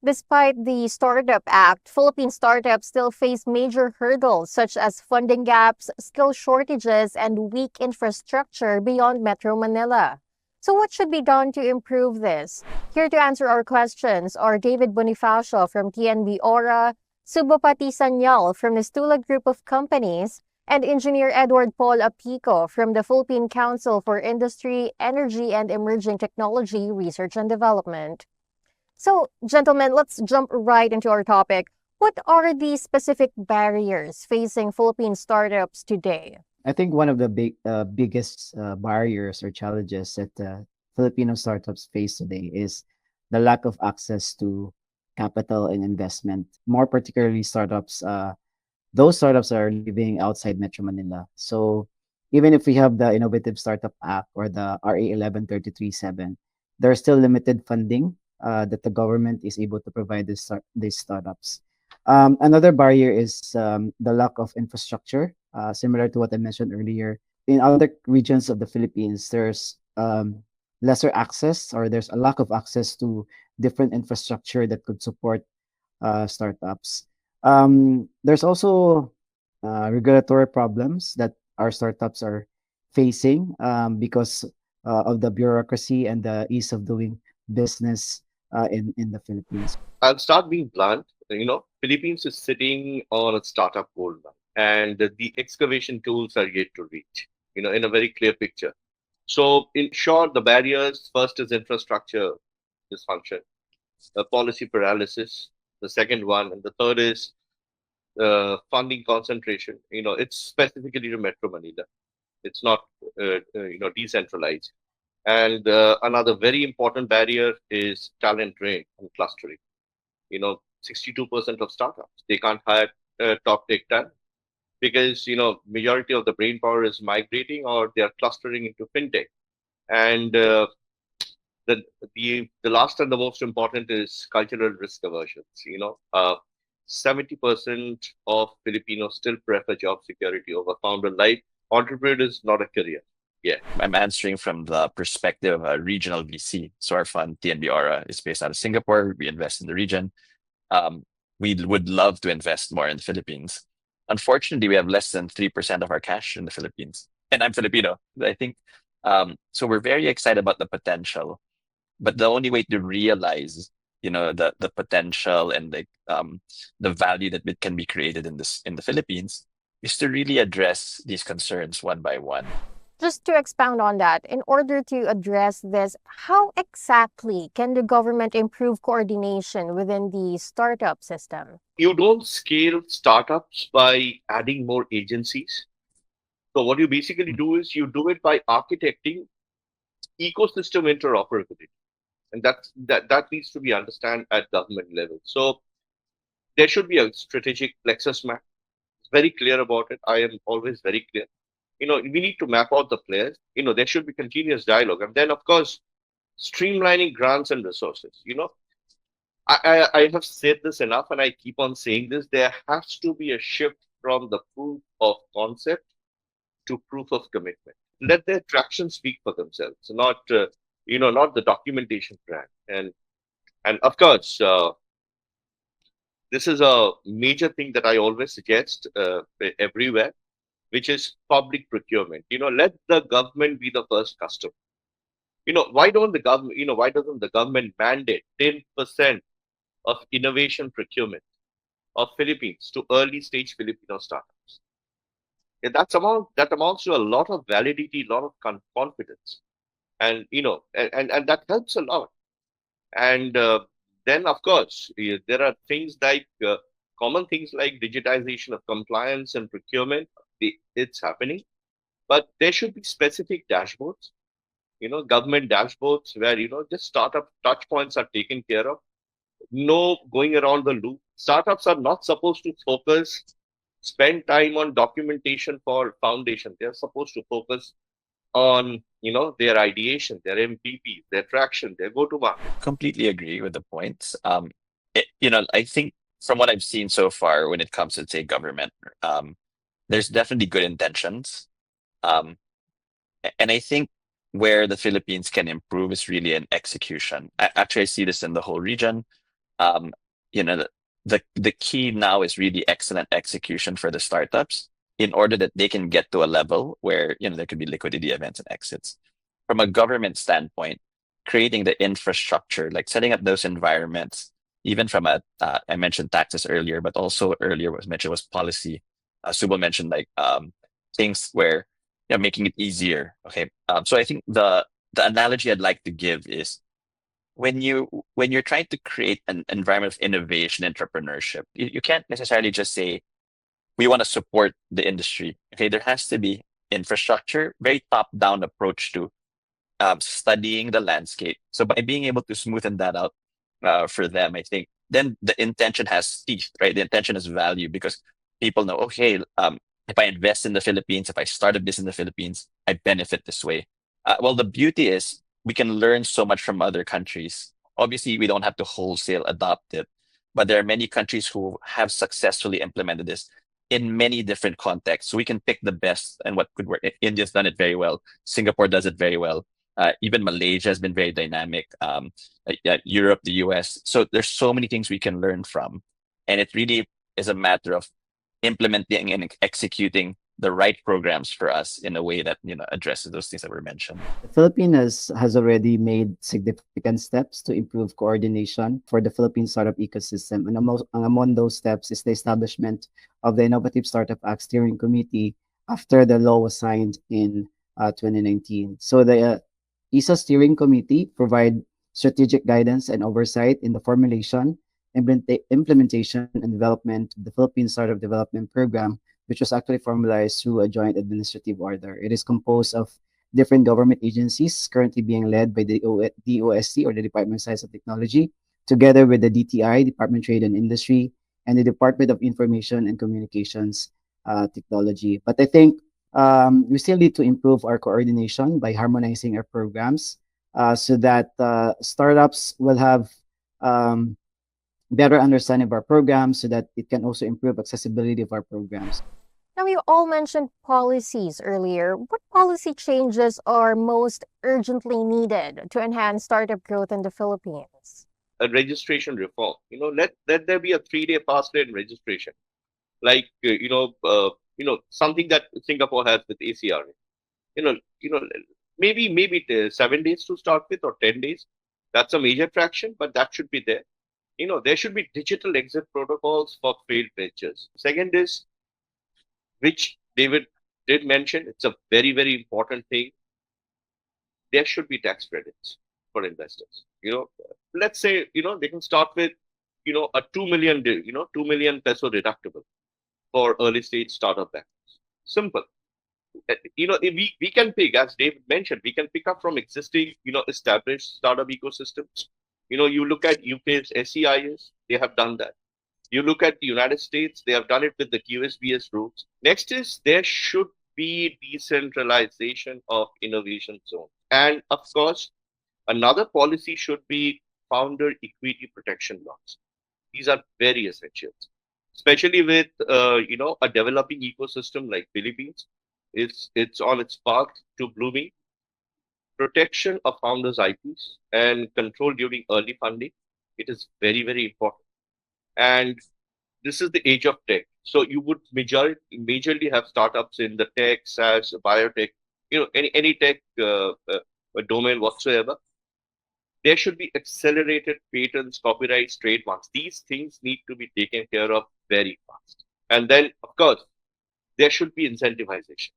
Despite the Startup Act, Philippine startups still face major hurdles such as funding gaps, skill shortages, and weak infrastructure beyond Metro Manila. So, what should be done to improve this? Here to answer our questions are David Bonifacio from TNB Aura, Subopati Sanyal from the Stula Group of Companies, and Engineer Edward Paul Apico from the Philippine Council for Industry, Energy, and Emerging Technology Research and Development. So, gentlemen, let's jump right into our topic. What are the specific barriers facing Philippine startups today? I think one of the biggest barriers or challenges that Filipino startups face today is the lack of access to capital and investment. More particularly, those startups are living outside Metro Manila. So even if we have the Innovative Startup Act or the RA 11337, there's still limited funding that the government is able to provide these startups. Another barrier is the lack of infrastructure, similar to what I mentioned earlier. In other regions of the Philippines, there's lesser access or there's a lack of access to different infrastructure that could support startups. There's also regulatory problems that our startups are facing because of the bureaucracy and the ease of doing business in the Philippines. I'll start being blunt. Philippines is sitting on a startup gold mine, and the excavation tools are yet to reach. In a very clear picture. So, in short, the barriers first is infrastructure dysfunction, policy paralysis. The second one, and the third is funding concentration. It's specifically to Metro Manila. It's not, decentralized. And another very important barrier is talent drain and clustering. 62% of startups they can't hire top tech talent because majority of the brain power is migrating or they are clustering into fintech. And the the last and the most important is cultural risk aversions. 70% of Filipinos still prefer job security over founder life. Entrepreneur is not a career. Yeah. I'm answering from the perspective of a regional VC. So our fund, TNB Aura, is based out of Singapore. We invest in the region. We would love to invest more in the Philippines. Unfortunately, we have less than 3% of our cash in the Philippines. And I'm Filipino. I think so we're very excited about the potential. But the only way to realize, the potential and the value that it can be created in the Philippines is to really address these concerns one by one. Just to expound on that, in order to address this, how exactly can the government improve coordination within the startup system? You don't scale startups by adding more agencies. So what you basically do is you do it by architecting ecosystem interoperability. And that needs to be understood at government level. So there should be a strategic plexus map. It's very clear about it. I am always very clear. We need to map out the players. There should be continuous dialogue. And then, of course, streamlining grants and resources. I have said this enough and I keep on saying this. There has to be a shift from the proof of concept to proof of commitment. Let their traction speak for themselves, not the documentation brand. And of course, this is a major thing that I always suggest everywhere, which is public procurement. Let the government be the first customer. Why doesn't the government mandate 10% of innovation procurement of Philippines to early stage Filipino startups? That amounts to a lot of validity, a lot of confidence, and and that helps a lot. And then, of course, there are things like common things like digitization of compliance and procurement. It's happening, but there should be specific dashboards, government dashboards where just startup touch points are taken care of. No going around the loop. Startups are not supposed to spend time on documentation for foundation. They're supposed to focus on their ideation, their MVP, their traction, their go-to-market. Completely agree with the points. I think from what I've seen so far when it comes to, say, government, there's definitely good intentions. And I think where the Philippines can improve is really in execution. Actually, I see this in the whole region. um, you know, the key now is really excellent execution for the startups in order that they can get to a level where, there could be liquidity events and exits. From a government standpoint, creating the infrastructure, like setting up those environments, even from I mentioned taxes earlier, but also earlier was mentioned was policy. Subal mentioned like things where, making it easier. Okay, so I think the analogy I'd like to give is when you're trying to create an environment of innovation entrepreneurship, you can't necessarily just say we want to support the industry. Okay, there has to be infrastructure, very top down approach to studying the landscape. So by being able to smoothen that out for them, I think then the intention has teeth, right? The intention has value because people know, okay, if I invest in the Philippines, if I start a business in the Philippines, I benefit this way. Well, the beauty is we can learn so much from other countries. Obviously, we don't have to wholesale adopt it, but there are many countries who have successfully implemented this in many different contexts. So we can pick the best and what could work. India's done it very well. Singapore does it very well. Even Malaysia has been very dynamic. Europe, the US. So there's so many things we can learn from, and it really is a matter of implementing and executing the right programs for us in a way that addresses those things that were mentioned. The Philippines has already made significant steps to improve coordination for the Philippine startup ecosystem. And among those steps is the establishment of the Innovative Startup Act Steering Committee after the law was signed in 2019. So the ISA Steering Committee provide strategic guidance and oversight in the formulation, implementation, and development of the Philippine Startup Development Program, which was actually formalized through a joint administrative order. It is composed of different government agencies currently being led by the DOST, or the Department of Science and Technology, together with the DTI, Department of Trade and Industry, and the Department of Information and Communications Technology. But I think we still need to improve our coordination by harmonizing our programs so that startups will have better understanding of our programs so that it can also improve accessibility of our programs. Now, you all mentioned policies earlier. What policy changes are most urgently needed to enhance startup growth in the Philippines? A registration reform. Let there be a 3-day pass rate registration, like something that Singapore has with ACRA. Maybe 7 days to start with, or 10 days. That's a major traction, but that should be there. There should be digital exit protocols for failed ventures. Second is, which David did mention, it's a very, very important thing. There should be tax credits for investors. Let's say, they can start with, a 2 million, 2 million peso deductible for early stage startup backers. Simple. We can pick, as David mentioned, we can pick up from existing, established startup ecosystems. You look at UK's SEIS, they have done that. You look at the United States, they have done it with the QSBS rules. Next is there should be decentralization of innovation zone. And of course, another policy should be founder equity protection laws. These are very essential, especially with a developing ecosystem like Philippines. It's on its path to blooming. Protection of founders' IPs and control during early funding. It is very, very important. And this is the age of tech. So you would majorly have startups in the tech, SaaS, biotech, any tech domain whatsoever. There should be accelerated patents, copyrights, trademarks. These things need to be taken care of very fast. And then, of course, there should be incentivization.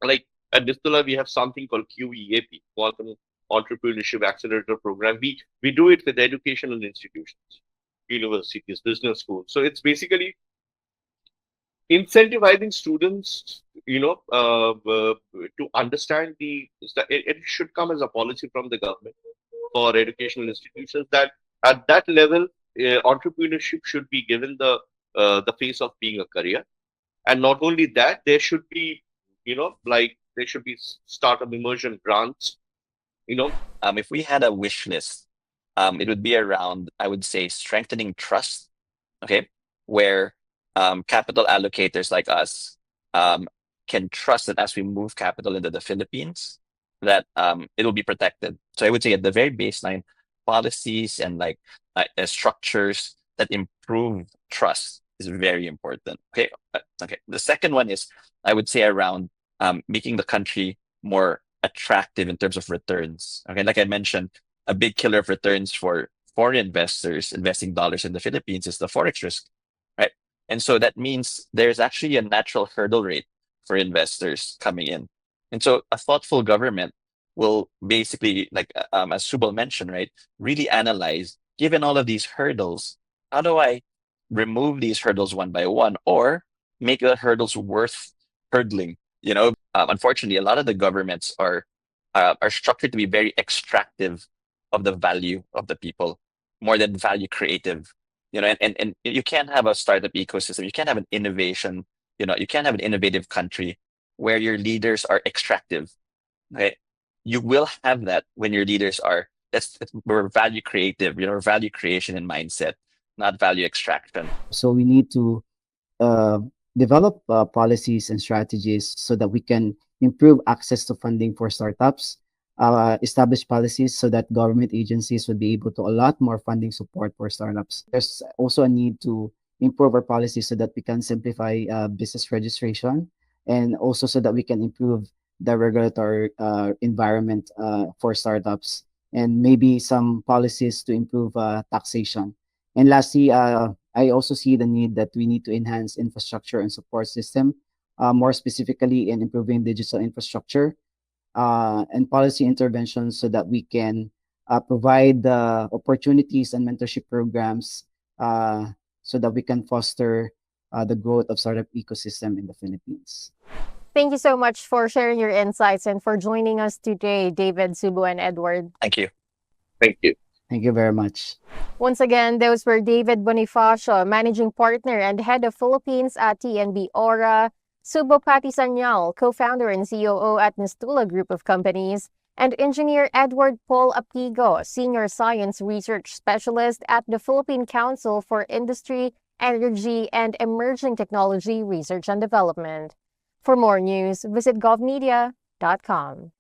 Like at Distilla, we have something called QEAP, Quantum Entrepreneurship Accelerator Program. We do it with educational institutions, universities, business schools. So it's basically incentivizing students, to understand it should come as a policy from the government for educational institutions that at that level, entrepreneurship should be given the face of being a career. And not only that, there should be, there should be startup immersion grants, If we had a wish list, it would be around, I would say, strengthening trust, okay, where capital allocators like us can trust that as we move capital into the Philippines, that it will be protected. So I would say at the very baseline, policies and structures that improve trust is very important. Okay. Okay. The second one is, I would say, around making the country more attractive in terms of returns. Okay. Like I mentioned, a big killer of returns for foreign investors investing dollars in the Philippines is the forex risk, right? And so that means there's actually a natural hurdle rate for investors coming in. And so a thoughtful government will basically, as Subal mentioned, right, really analyze, given all of these hurdles, how do I remove these hurdles one by one or make the hurdles worth hurdling? Unfortunately, a lot of the governments are structured to be very extractive of the value of the people more than value creative. And you can't have a startup ecosystem. You can't have an innovation. You can't have an innovative country where your leaders are extractive. Right? You will have that when your leaders are we're value creative, value creation and mindset, not value extraction. So we need to uh, develop policies and strategies so that we can improve access to funding for startups, establish policies so that government agencies would be able to allot more funding support for startups. There's also a need to improve our policies so that we can simplify business registration, and also so that we can improve the regulatory environment for startups, and maybe some policies to improve taxation. And lastly, I also see the need that we need to enhance infrastructure and support system, more specifically in improving digital infrastructure and policy interventions so that we can provide opportunities and mentorship programs so that we can foster the growth of startup ecosystem in the Philippines. Thank you so much for sharing your insights and for joining us today, David, Subu, and Edward. Thank you. Thank you. Thank you very much. Once again, those were David Bonifacio, Managing Partner and Head of Philippines at TNB Aura, Subo Pati Sanyal, Co-founder and COO at Nistula Group of Companies, and Engineer Edward Paul Apigo, Senior Science Research Specialist at the Philippine Council for Industry, Energy, and Emerging Technology Research and Development. For more news, visit govmedia.com.